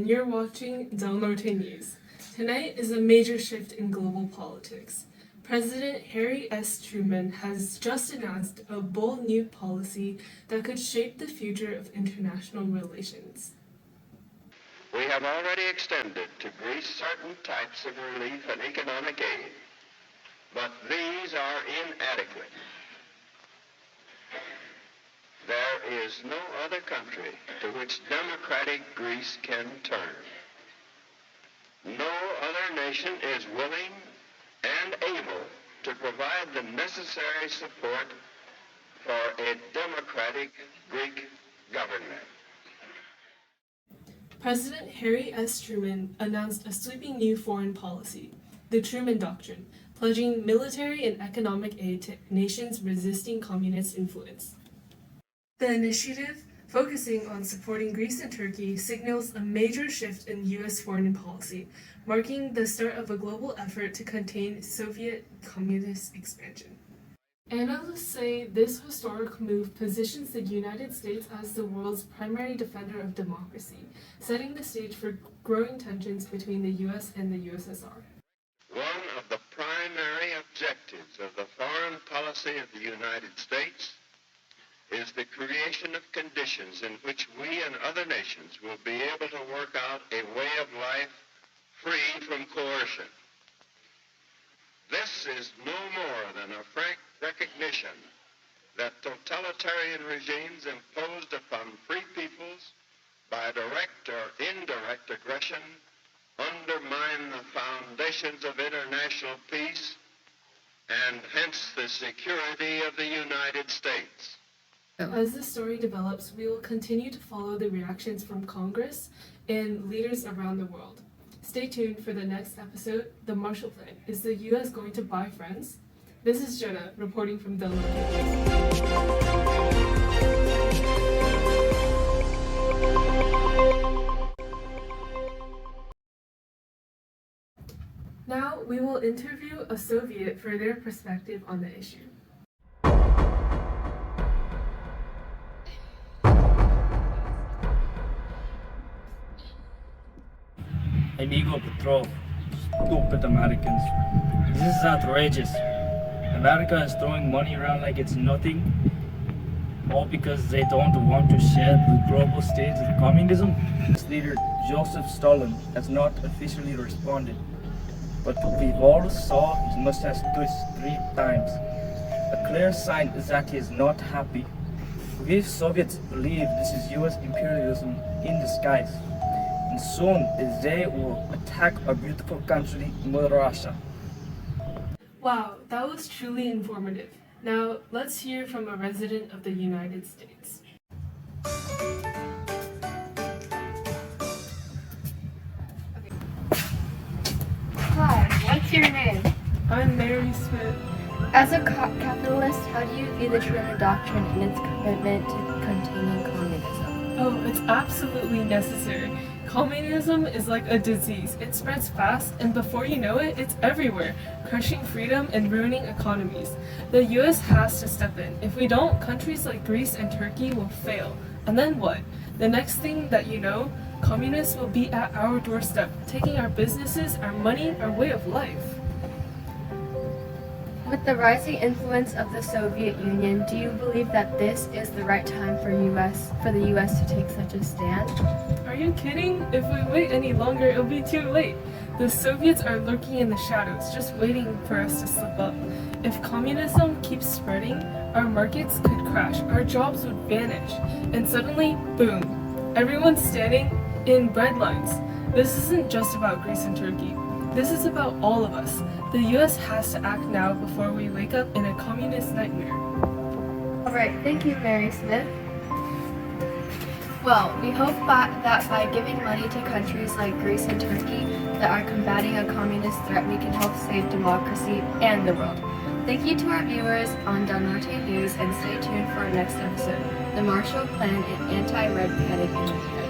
and you're watching Del Norte News. Tonight is a major shift in global politics. President Harry S. Truman has just announced a bold new policy that could shape the future of international relations. We have already extended to Greece certain types of relief and economic aid, but these are inadequate. There is no other country to which democratic Greece can turn. No other nation is willing and able to provide the necessary support for a democratic Greek government. President Harry S. Truman announced a sweeping new foreign policy, the Truman Doctrine, pledging military and economic aid to nations resisting communist influence. The initiative, focusing on supporting Greece and Turkey, signals a major shift in U.S. foreign policy, marking the start of a global effort to contain Soviet communist expansion. Analysts say this historic move positions the United States as the world's primary defender of democracy, setting the stage for growing tensions between the U.S. and the USSR. One of the primary objectives of the foreign policy of the United States is the creation of conditions in which we and other nations will be able to work out a way of life free from coercion. This is no more than a frank recognition that totalitarian regimes imposed upon free peoples by direct or indirect aggression undermine the foundations of international peace and hence the security of the United States. As the story develops, we will continue to follow the reactions from Congress and leaders around the world. Stay tuned for the next episode, The Marshall Plan. Is the U.S. going to buy friends? This is Jenna, reporting from Del Norte. Now, we will interview a Soviet for their perspective on the issue. Amigo Petrov, stupid Americans. This is outrageous. America is throwing money around like it's nothing, all because they don't want to share the global stage of communism. This leader, Joseph Stalin, has not officially responded, but we've all saw his mustache twist 3 times. A clear sign is that he is not happy. We Soviets believe this is US imperialism in disguise. And soon they will attack our beautiful country, Mother Russia. Wow, that was truly informative. Now, let's hear from a resident of the United States. Hi, what's your name? I'm Mary Smith. As a capitalist, how do you view the Truman Doctrine and its commitment to containing communism? Oh, it's absolutely necessary. Communism is like a disease. It spreads fast, and before you know it, it's everywhere, crushing freedom and ruining economies. The US has to step in. If we don't, countries like Greece and Turkey will fail. And then what? The next thing that you know, communists will be at our doorstep, taking our businesses, our money, our way of life. With the rising influence of the Soviet Union, do you believe that this is the right time for the US to take such a stand? Are you kidding? If we wait any longer, it'll be too late. The Soviets are lurking in the shadows, just waiting for us to slip up. If communism keeps spreading, our markets could crash, our jobs would vanish, and suddenly, boom, everyone's standing in bread lines. This isn't just about Greece and Turkey. This is about all of us. The US has to act now before we wake up in a communist nightmare. Alright, thank you, Mary Smith. Well, we hope that by giving money to countries like Greece and Turkey that are combating a communist threat, we can help save democracy and the world. Thank you to our viewers on Del Norte News, and stay tuned for our next episode, The Marshall Plan and Anti-Red Panic in the